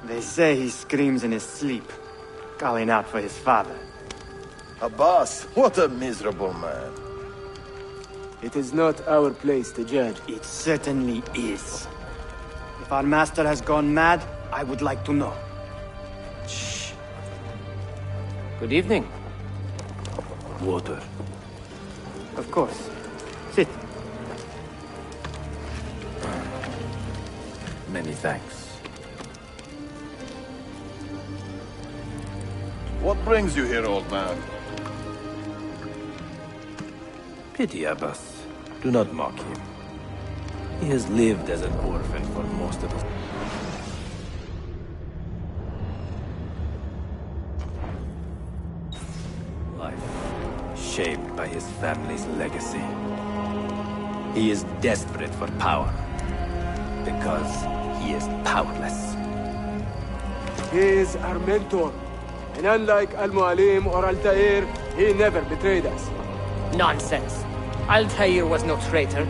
They say he screams in his sleep, calling out for his father. Abbas, what a miserable man. It is not our place to judge. It certainly is. If our master has gone mad, I would like to know. Shh. Good evening. Water. Of course. Sit. Many thanks. What brings you here, old man? Pity Abbas. Do not mock him. He has lived as an orphan for most of his... life, shaped by his family's legacy. He is desperate for power, because he is powerless. He is our mentor. And unlike Al-Mualim or Altair, he never betrayed us. Nonsense. Altair was no traitor.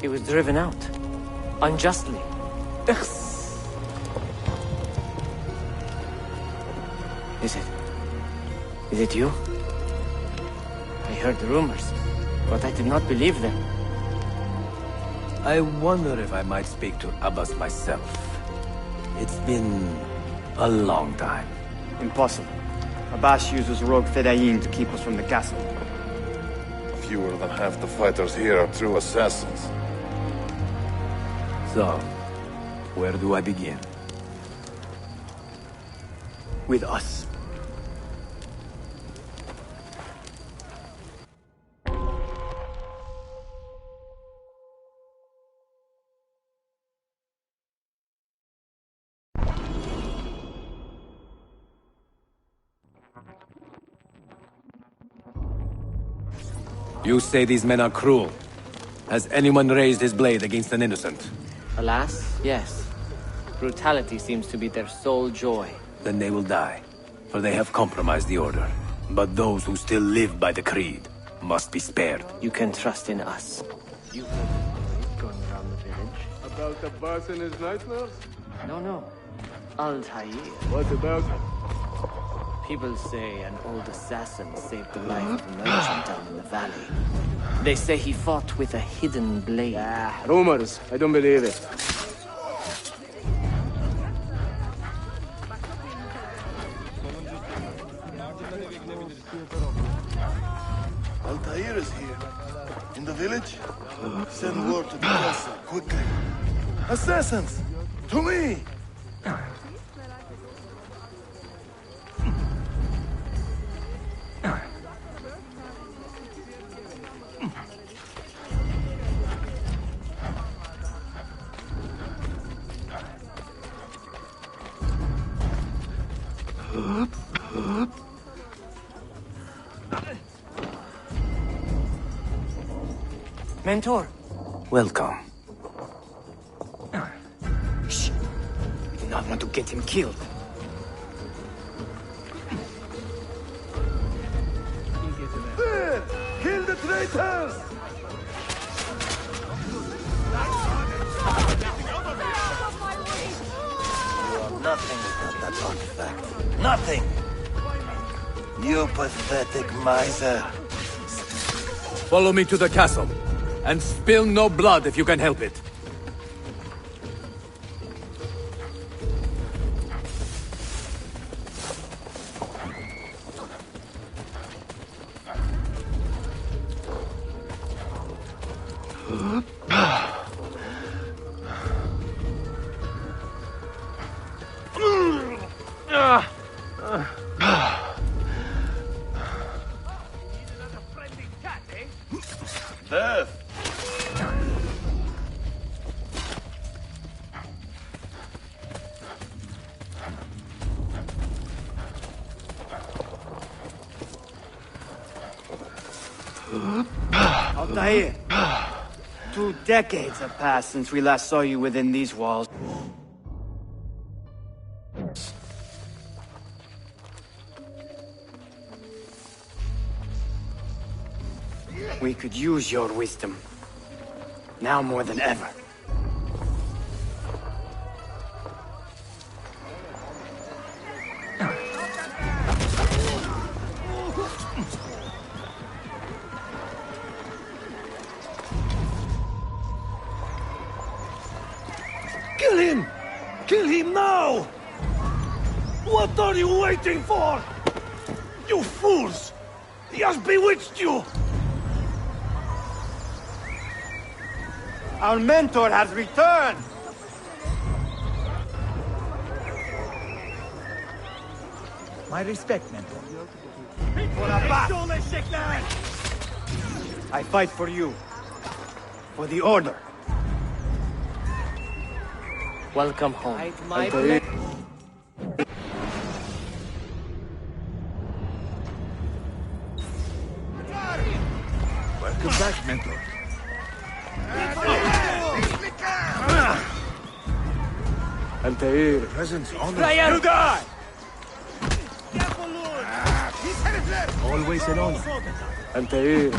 He was driven out. Unjustly. Is it you? I heard the rumors, but I did not believe them. I wonder if I might speak to Abbas myself. It's been a long time. Impossible. Abbas uses rogue Fedayeen to keep us from the castle. Fewer than half the fighters here are true assassins. So, where do I begin? With us. You say these men are cruel. Has anyone raised his blade against an innocent? Alas, yes. Brutality seems to be their sole joy. Then they will die, for they have compromised the Order. But those who still live by the Creed must be spared. You can trust in us. You heard the story going around the village? About Abbas and his nightmares? No. Altair. What about him? People say an old assassin saved the life of a merchant down in the valley. They say he fought with a hidden blade. Rumors. I don't believe it. Altair is here. In the village? Send word to the castle, quickly. Assassins! To me! Mentor. Welcome. Shh. We do not want to get him killed. There! Kill the traitors! You are nothing without that artifact. Nothing! You pathetic miser. Follow me to the castle. And spill no blood if you can help it. Death! Altair, 2 decades have passed since we last saw you within these walls. We could use your wisdom. Now more than ever. Kill him! Kill him now! What are you waiting for? You fools! He has bewitched you! Our mentor has returned! My respect, mentor. For Abbas! I fight for you. For the Order. Welcome home. Altair. Welcome back, mentor. Altair. Presence honor. You die! Always an honor. Altair.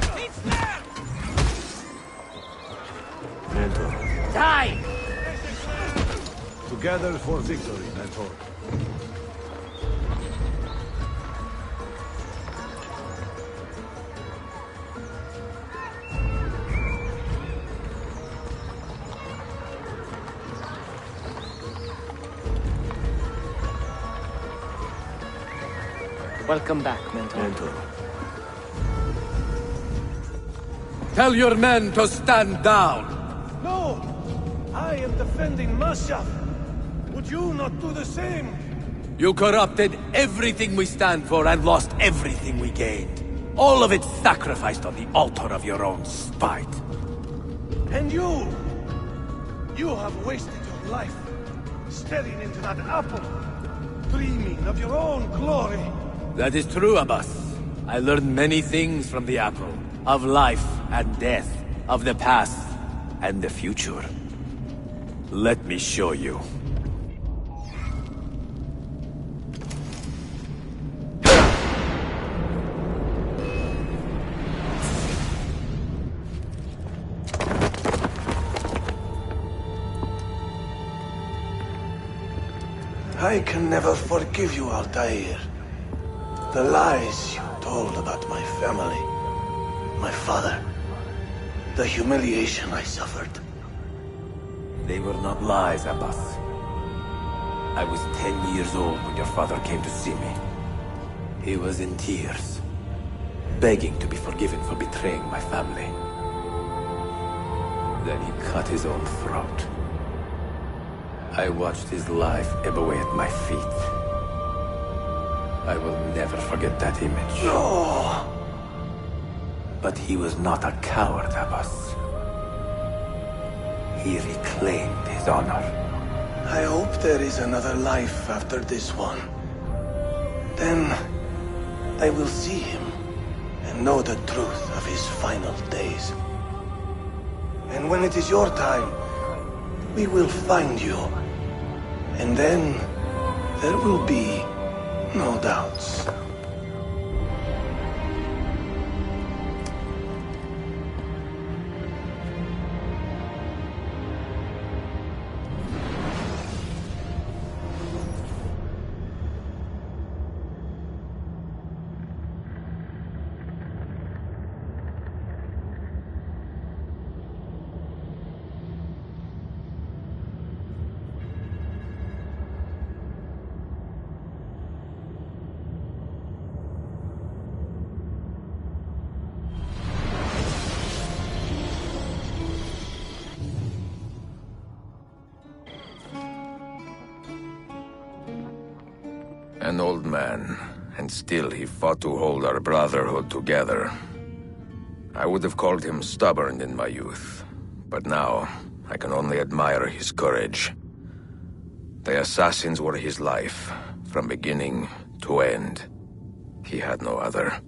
Mentor. Die! Together for victory, mentor. Welcome back, mentor. Mentor. Tell your men to stand down! No! I am defending Mashaf. Would you not do the same? You corrupted everything we stand for and lost everything we gained. All of it sacrificed on the altar of your own spite. And you! You have wasted your life staring into that apple, dreaming of your own glory. That is true, Abbas. I learned many things from the apple. Of life and death. Of the past and the future. Let me show you. I can never forgive you, Altair. The lies you told about my family, my father, the humiliation I suffered. They were not lies, Abbas. I was 10 years old when your father came to see me. He was in tears, begging to be forgiven for betraying my family. Then he cut his own throat. I watched his life ebb away at my feet. I will never forget that image. No! But he was not a coward, Abbas. He reclaimed his honor. I hope there is another life after this one. Then I will see him and know the truth of his final days. And when it is your time, we will find you. And then there will be no doubts. An old man, and still he fought to hold our brotherhood together. I would have called him stubborn in my youth, but now I can only admire his courage. The assassins were his life, from beginning to end. He had no other.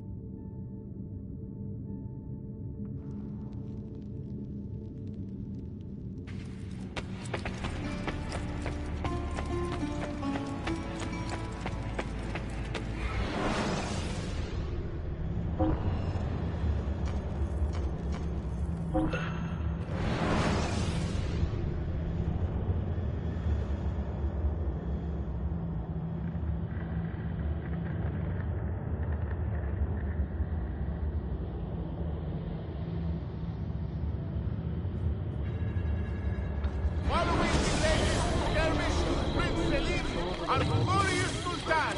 Our glorious Sultan,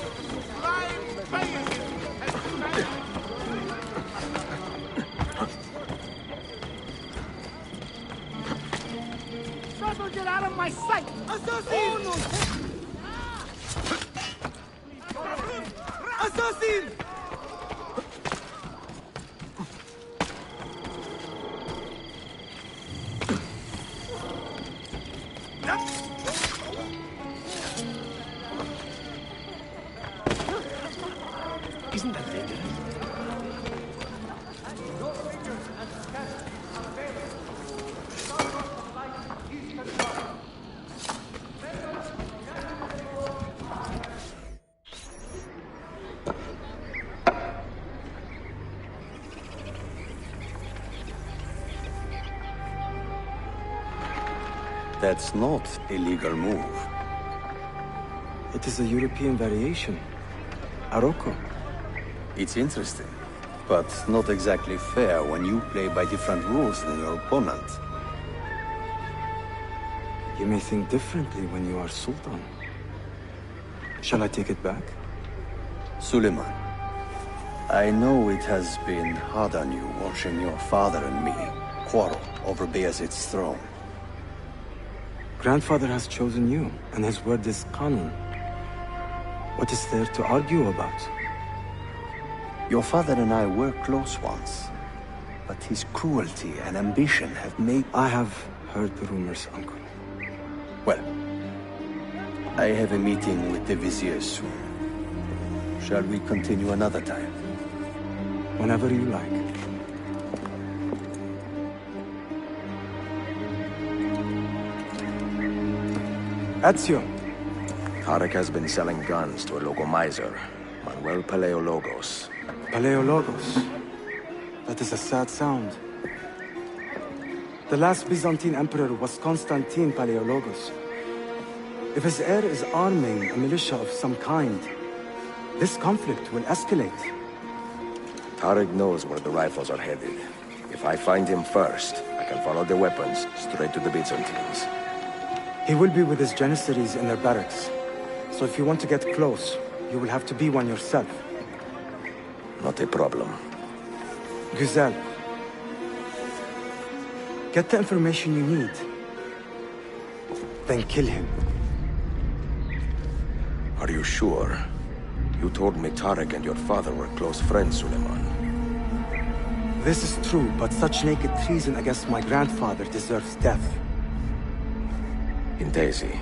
Prime Bayezid, has commanded. Shuttle, get out of my sight! Assassin! Assassin! Isn't that dangerous? That's not a legal move. It is a European variation. Aroko. It's interesting, but not exactly fair when you play by different rules than your opponent. You may think differently when you are Sultan. Shall I take it back? Suleiman, I know it has been hard on you watching your father and me quarrel over Bayezid's throne. Grandfather has chosen you, and his word is Qanun. What is there to argue about? Your father and I were close once, but his cruelty and ambition have made... I have heard the rumors, Uncle. Well, I have a meeting with the Vizier soon. Shall we continue another time? Whenever you like. Ezio. Tarek has been selling guns to a local miser, Manuel Paleologos. Paleologos. That is a sad sound. The last Byzantine emperor was Constantine Paleologos. If his heir is arming a militia of some kind, this conflict will escalate. Tarek knows where the rifles are headed. If I find him first, I can follow the weapons straight to the Byzantines. He will be with his Janissaries in their barracks. So if you want to get close, you will have to be one yourself. Not a problem. Güzel. Get the information you need. Then kill him. Are you sure? You told me Tarek and your father were close friends, Suleiman. This is true, but such naked treason against my grandfather deserves death. In Daisy.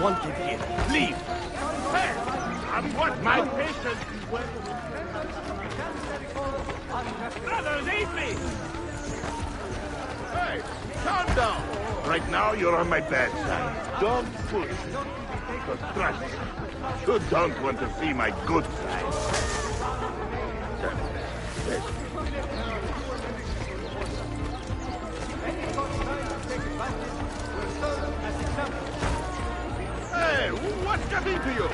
Wanted here. Leave! Hey! I've got my patience! Brothers, aid me! Hey! Calm down! Right now, you're on my bad side. Don't push. But trust me, you don't want to see my good side. Hey, what's got into you?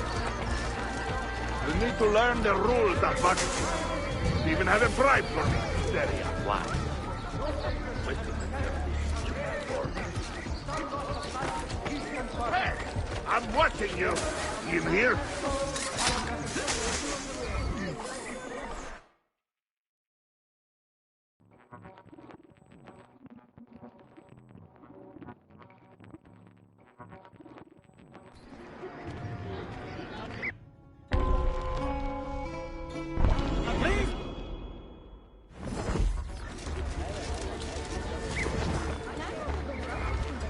You need to learn the rules of boxing. You even have a bribe for me. There you are. Why? Hey, I'm watching you. In here?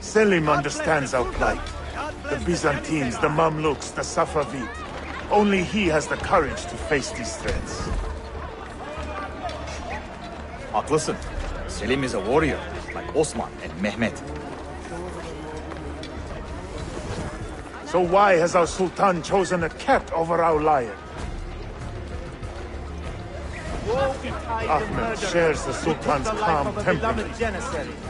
Selim understands our plight. The Byzantines, the Mamluks, the Safavid. Only he has the courage to face these threats. Haklısın. Selim is a warrior, like Osman and Mehmet. So why has our Sultan chosen a cat over our lion? Ahmed shares the Sultan's calm temperament.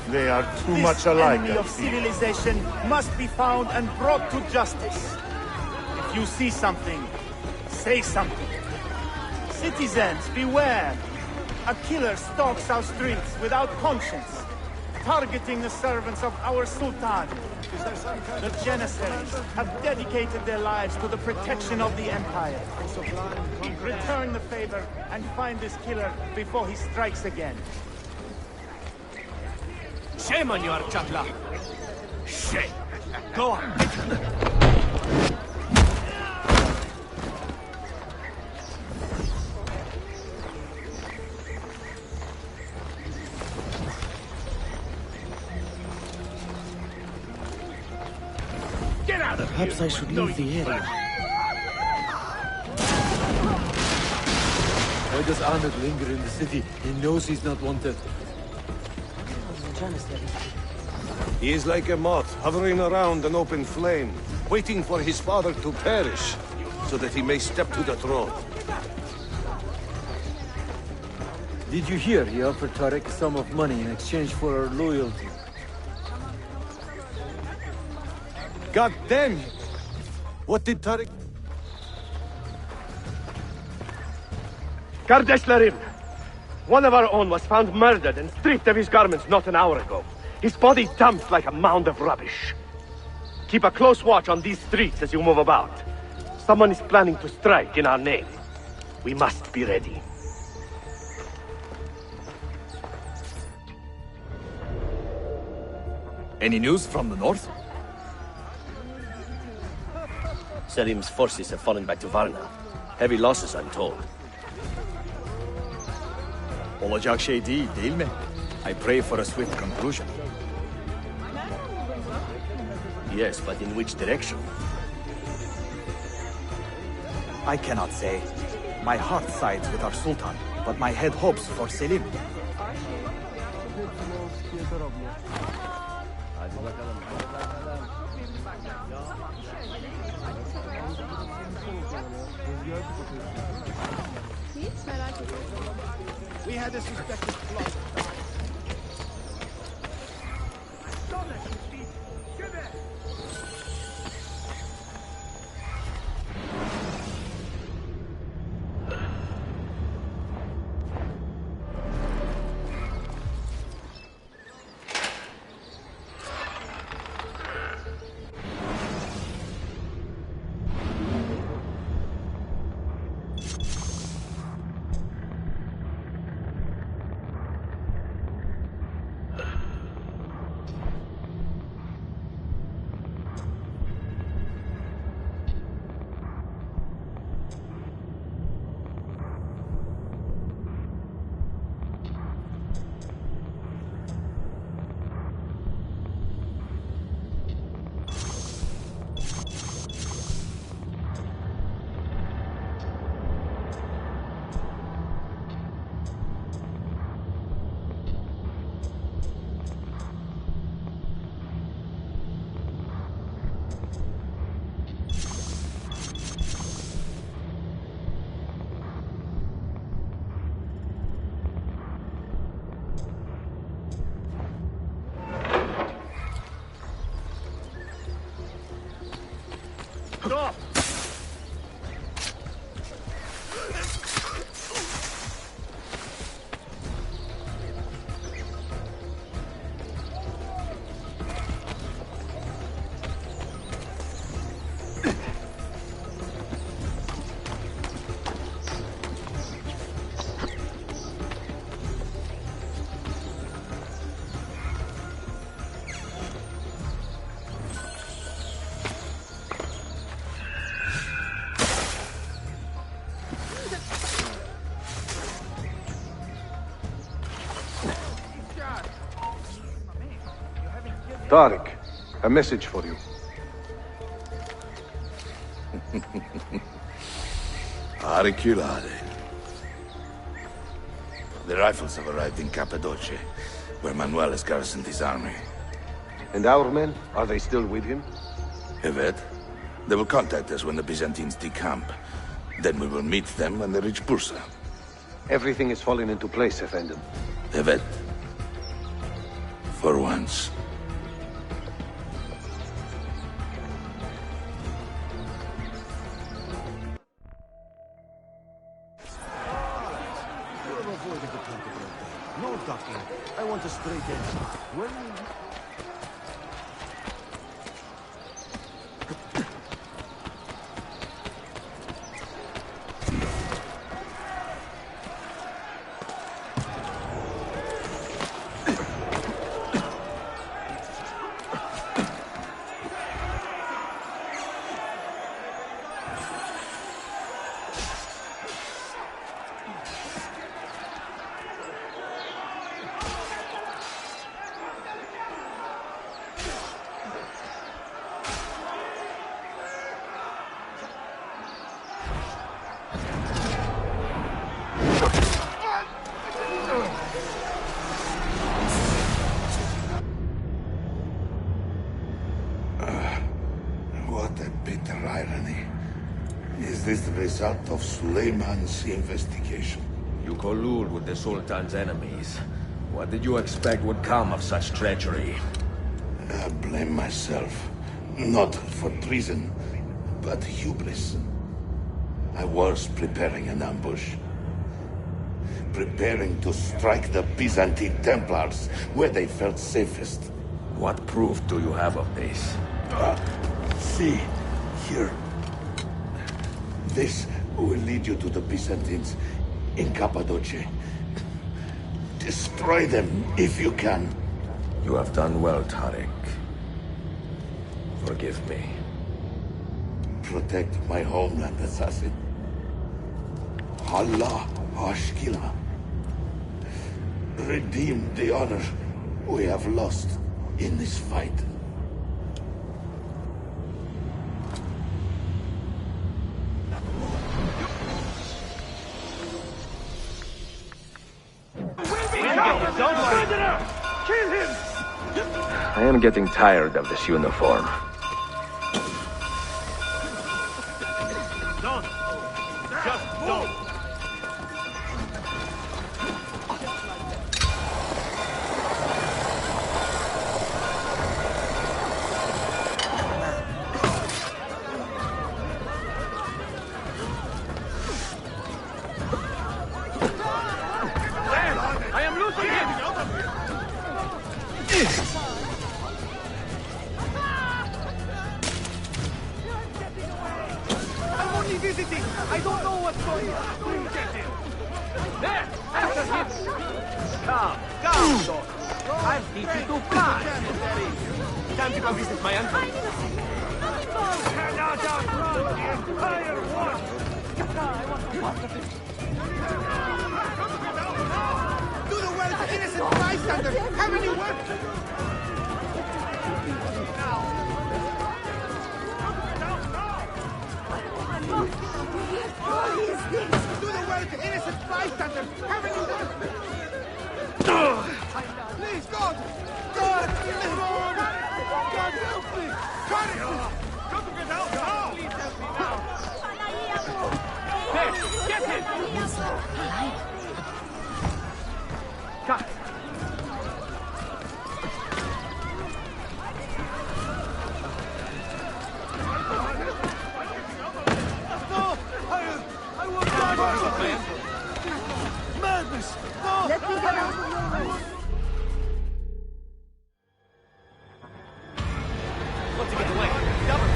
They are too much alike, Enemy of civilization must be found and brought to justice. If you see something, say something. Citizens, beware! A killer stalks our streets without conscience, targeting the servants of our Sultan. The Janissaries have dedicated their lives to the protection of the Empire. Return the favor and find this killer before he strikes again. Shame on you, Archakla! Shame! Go on! Get out of here! Perhaps I should leave the area. Why does Ahmed linger in the city? He knows he's not wanted. He is like a moth hovering around an open flame, waiting for his father to perish, so that he may step to the throne. Did you hear he offered Tariq a sum of money in exchange for our loyalty? God damn you! What did Tariq... Kardesh Larim! One of our own was found murdered and stripped of his garments not an hour ago. His body dumped like a mound of rubbish. Keep a close watch on these streets as you move about. Someone is planning to strike in our name. We must be ready. Any news from the north? Selim's forces have fallen back to Varna. Heavy losses, I'm told. Olacak şey değil mi? I pray for a swift conclusion. Yes, but in which direction? I cannot say. My heart sides with our Sultan, but my head hopes for Selim. We had a suspected plot. Stop! Tariq, a message for you. Auriculae. The rifles have arrived in Cappadocia, where Manuel has garrisoned his army. And our men, are they still with him? Evet. They will contact us when the Byzantines decamp. Then we will meet them when they reach Bursa. Everything is falling into place, Effendim. Evet. For once. No ducking. I want a straight answer. When... Is this the result of Suleiman's investigation? You collude with the Sultan's enemies. What did you expect would come of such treachery? I blame myself. Not for treason, but hubris. I was preparing an ambush. Preparing to strike the Byzantine Templars where they felt safest. What proof do you have of this? See, here. This will lead you to the Byzantines in Cappadocia. Destroy them if you can. You have done well, Tariq. Forgive me. Protect my homeland, assassin. Allah Ashkila. Redeem the honor we have lost in this fight. I am getting tired of this uniform. Don't! Just don't! I am losing him! I'm only visiting. I don't know what's going on. Please get him. There! After him! Come, dog. I'll teach you to fly. Time to go visit my uncle. Cannot outrun the entire war. Do the well to innocent bystanders. Haven't you worked? What is this? Do the well to innocent bystanders. Haven't you worked? Please, God! God! God! God, help me! God, Got to get out now! please help me now! There! Get him! Cut! Madness! No! Let me get out of your way! Got to get away. Double.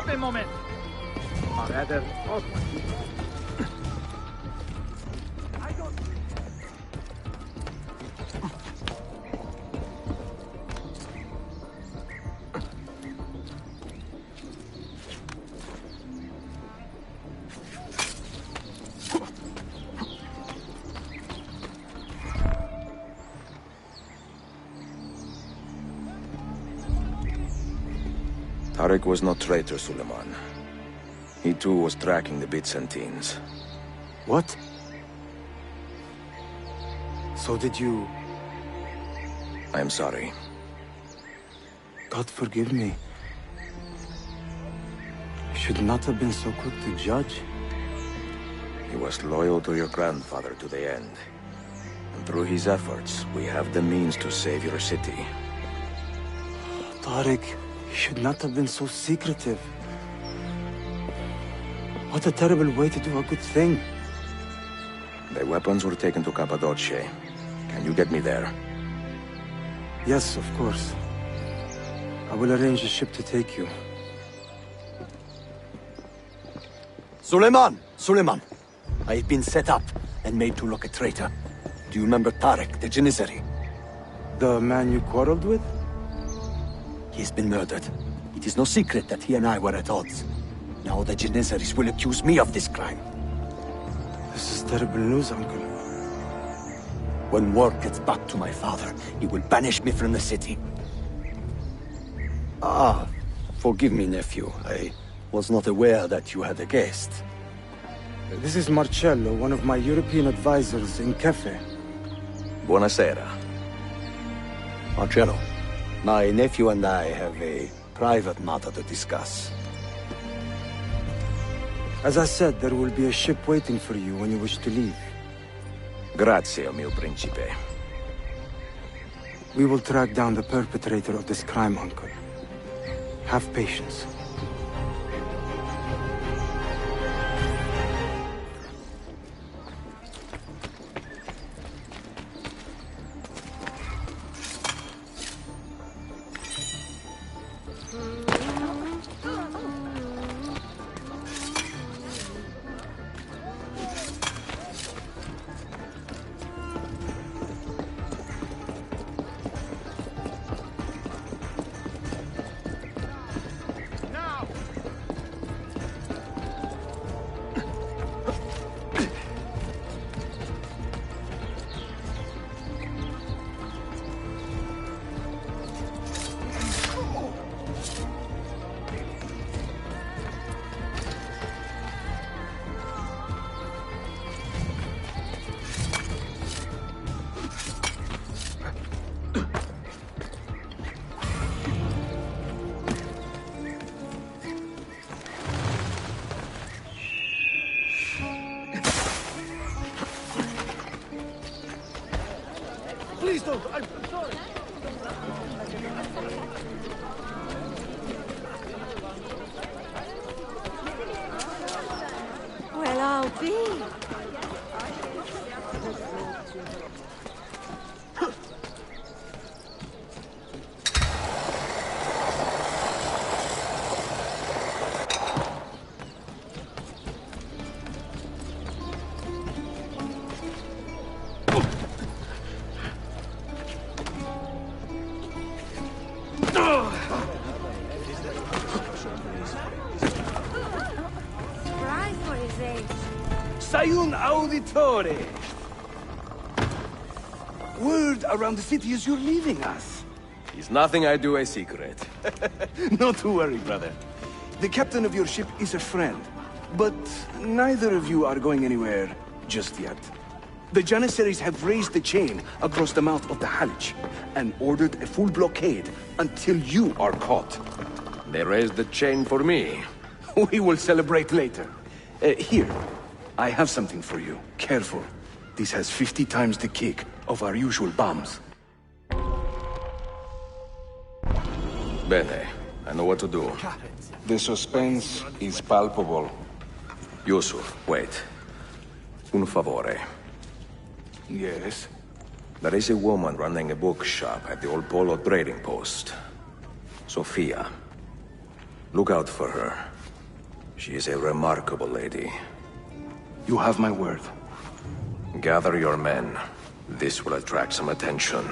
Un moment. Or rather, Tariq was no traitor, Suleiman. He too was tracking the Byzantines. What? So did you... I am sorry. God forgive me. I should not have been so quick to judge. He was loyal to your grandfather to the end. And through his efforts, we have the means to save your city. Tariq, you should not have been so secretive. What a terrible way to do a good thing. The weapons were taken to Cappadocia. Can you get me there? Yes, of course. I will arrange a ship to take you. Suleiman! Suleiman! I've been set up and made to look a traitor. Do you remember Tariq, the Janissary? The man you quarreled with? He's been murdered. It is no secret that he and I were at odds. Now the Janissaries will accuse me of this crime. This is terrible news, Uncle. When word gets back to my father, he will banish me from the city. Ah, forgive me, nephew. I was not aware that you had a guest. This is Marcello, one of my European advisors in Kefe. Buonasera. Marcello, my nephew and I have a private matter to discuss. As I said, there will be a ship waiting for you when you wish to leave. Grazie, mio principe. We will track down the perpetrator of this crime, Uncle. Have patience. Please don't. I'm sorry. Well, I'll be. Sayun Auditore! Word around the city is you're leaving us. Is nothing I do a secret. Not to worry, brother. The captain of your ship is a friend, but neither of you are going anywhere just yet. The Janissaries have raised the chain across the mouth of the Halych and ordered a full blockade until you are caught. They raised the chain for me. We will celebrate later. Here, I have something for you. Careful. This has 50 times the kick of our usual bombs. Bene. I know what to do. The suspense is palpable. Yusuf, wait. Un favore. Yes? There is a woman running a bookshop at the Old Polo trading post. Sophia. Look out for her. She is a remarkable lady. You have my word. Gather your men. This will attract some attention.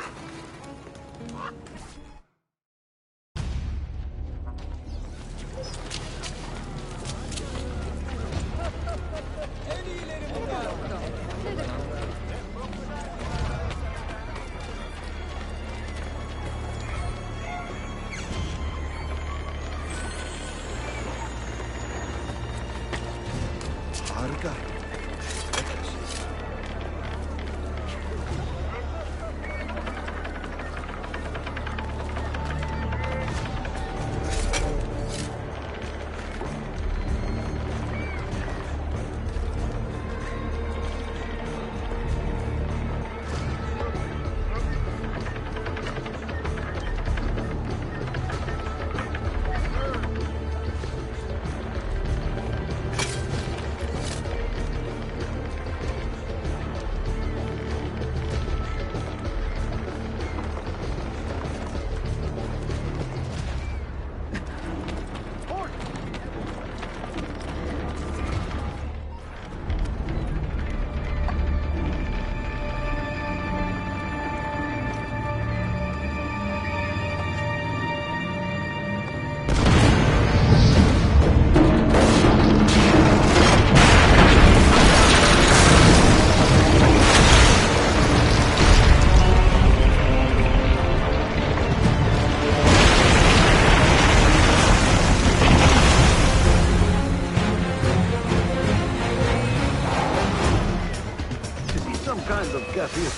Kind of gaffier.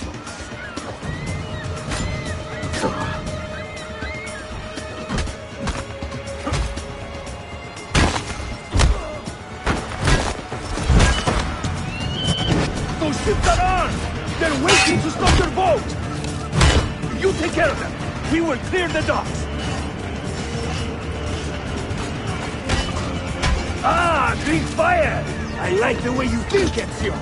ships are armed! They're waiting to stop your boat! You take care of them! We will clear the docks! Ah, Greek fire! I like the way you think, Ezio!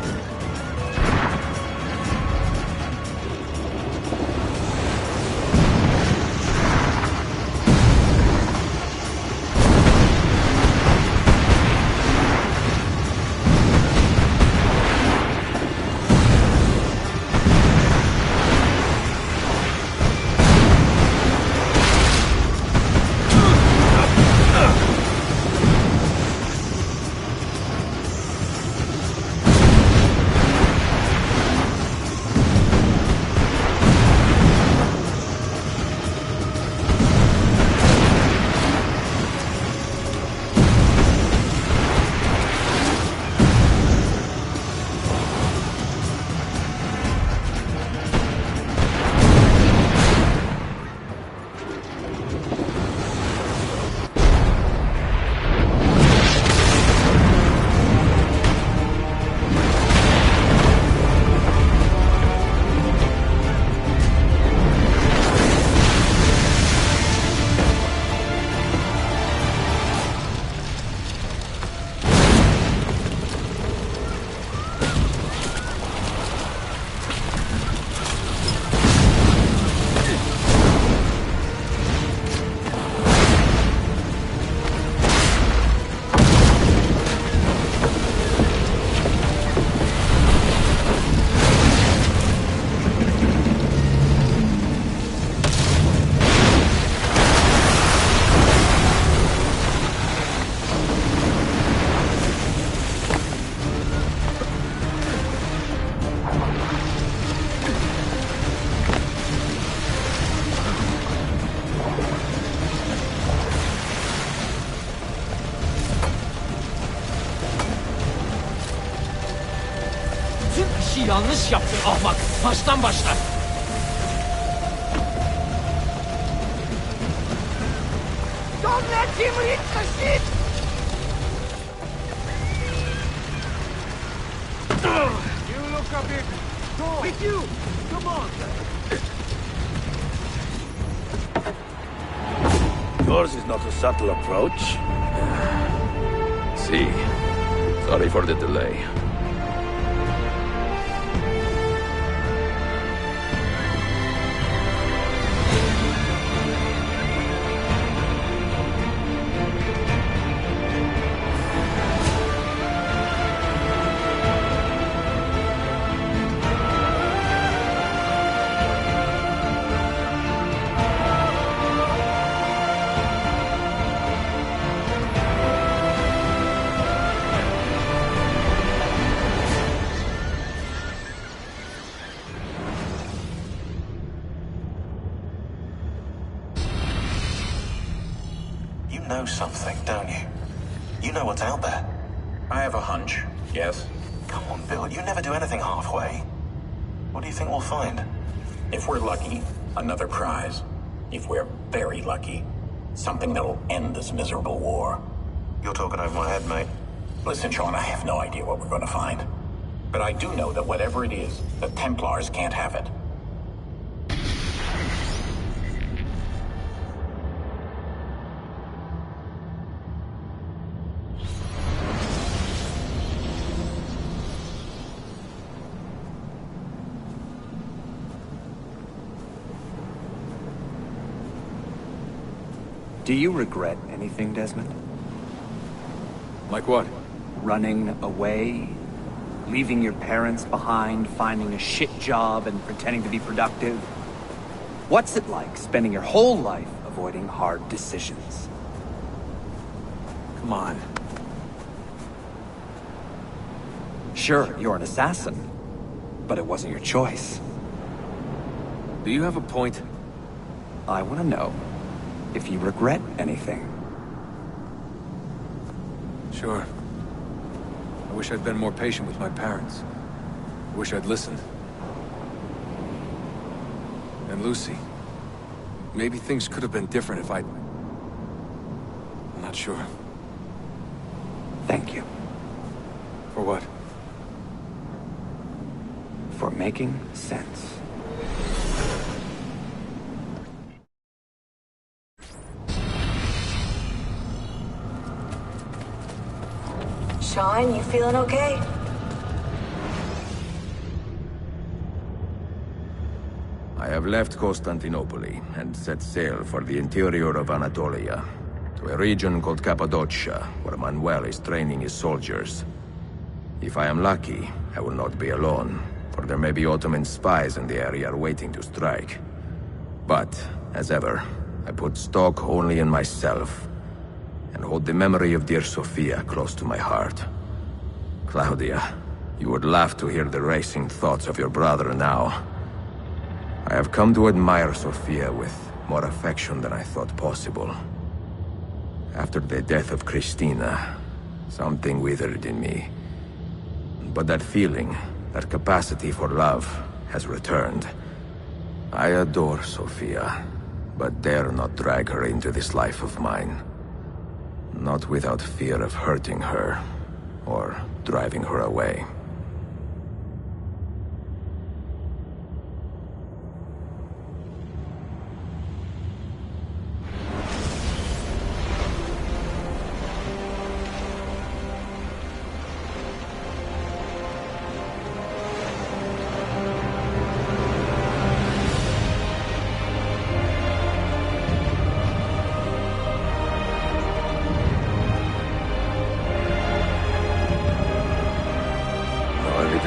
Yanlış yaptın ahmak. Baştan başla. Don't let him reach the ship! You look a bit... With you! Come on! Yours is not a subtle approach. See. Sorry for the delay. You know something, don't you? You know what's out there. I have a hunch, yes. Come on, Bill, you never do anything halfway. What do you think we'll find? If we're lucky, another prize. If we're very lucky, something that'll end this miserable war. You're talking over my head, mate. Listen, Sean, I have no idea what we're going to find. But I do know that whatever it is, the Templars can't have it. Do you regret anything, Desmond? Like what? Running away? Leaving your parents behind, finding a shit job, and pretending to be productive? What's it like spending your whole life avoiding hard decisions? Come on. Sure, you're an assassin, but it wasn't your choice. Do you have a point? I want to know if you regret anything. Sure. I wish I'd been more patient with my parents. I wish I'd listened. And Lucy. Maybe things could have been different if I'd... I'm not sure. Thank you. For what? making sense. Sean, you feeling okay? I have left Constantinople and set sail for the interior of Anatolia, to a region called Cappadocia, where Manuel is training his soldiers. If I am lucky, I will not be alone, for there may be Ottoman spies in the area waiting to strike. But, as ever, I put stock only in myself, and hold the memory of dear Sophia close to my heart. Claudia, you would laugh to hear the racing thoughts of your brother now. I have come to admire Sophia with more affection than I thought possible. After the death of Christina, something withered in me. But that feeling, that capacity for love, has returned. I adore Sophia, but dare not drag her into this life of mine. Not without fear of hurting her, or driving her away.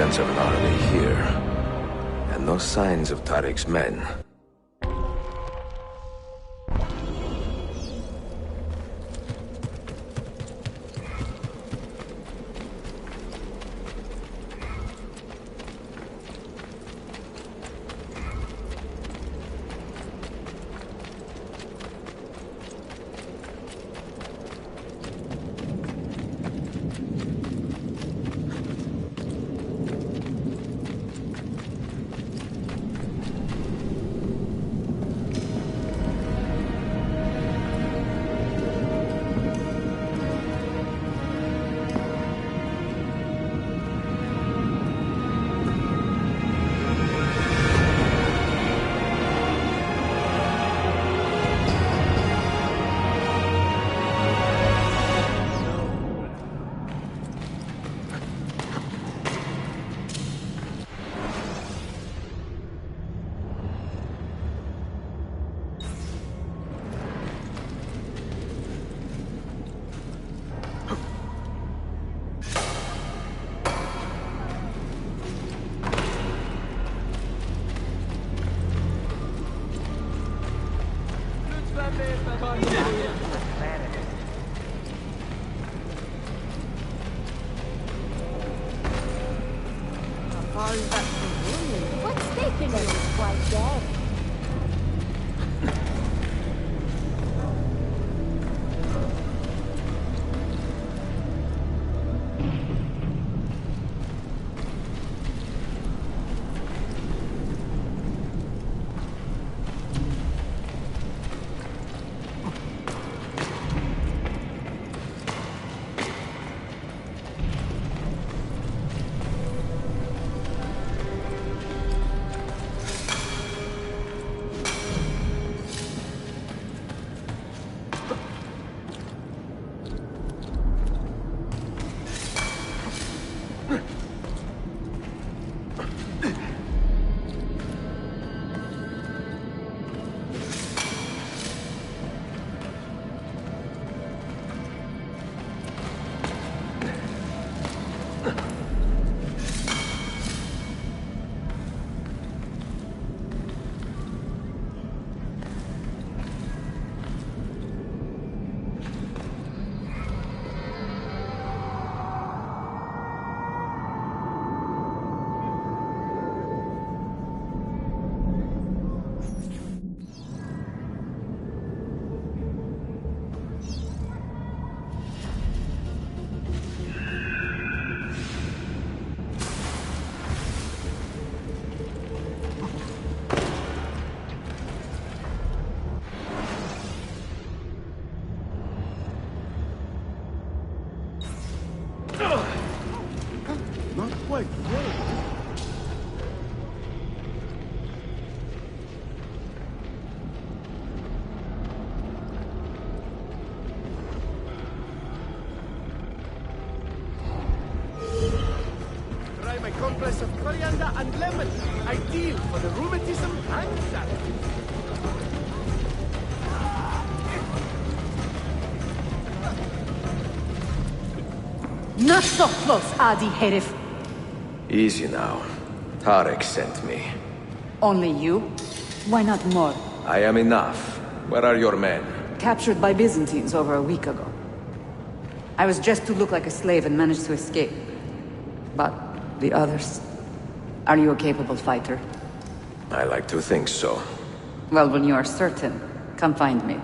Of an army here, and no signs of Tariq's men. What's taking you? Quite dead. Not quite ready. compress of coriander and lemon. Ideal for the rheumatism and salad. Not so close, Adi Herif. Easy now. Tarek sent me. Only you? Why not more? I am enough. Where are your men? Captured by Byzantines over a week ago. I was just to look like a slave and managed to escape. But the others... Are you a capable fighter? I like to think so. Well, when you are certain, come find me.